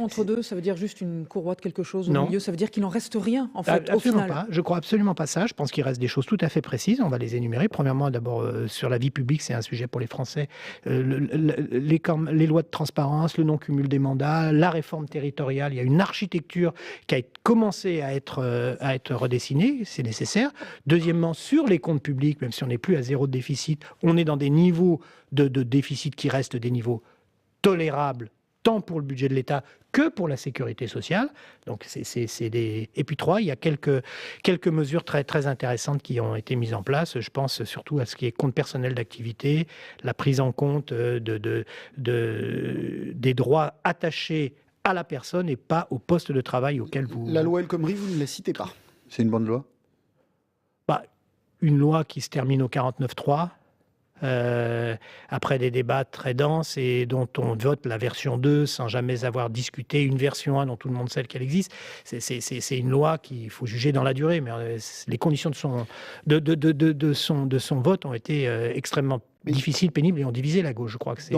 Entre deux, ça veut dire juste une courroie de quelque chose au Non. milieu. Ça veut dire qu'il n'en reste rien, en fait, au Absolument final. pas. Je crois absolument pas ça. Je pense qu'il reste des choses tout à fait précises. On va les énumérer. Premièrement, d'abord, sur la vie publique, c'est un sujet pour les Français. Les lois de transparence, le non-cumul des mandats, la réforme territoriale. Il y a une architecture qui a commencé à être redessinée. C'est nécessaire. Deuxièmement, sur les comptes publics, même si on n'est plus à zéro de déficit, on est dans des niveaux de déficit qui restent des niveaux tolérables, tant pour le budget de l'État que pour la sécurité sociale. Donc Et puis trois, il y a quelques mesures très, très intéressantes qui ont été mises en place. Je pense surtout à ce qui est compte personnel d'activité, la prise en compte des droits attachés à la personne et pas au poste de travail auquel vous... La loi El Khomri, vous ne la citez pas. C'est une bonne loi? Une loi qui se termine au 49.3, après des débats très denses et dont on vote la version 2 sans jamais avoir discuté une version 1 dont tout le monde sait qu'elle existe. C'est une loi qu'il faut juger dans la durée, mais les conditions de son vote ont été extrêmement difficiles, pénibles et ont divisé la gauche. Je crois que c'est...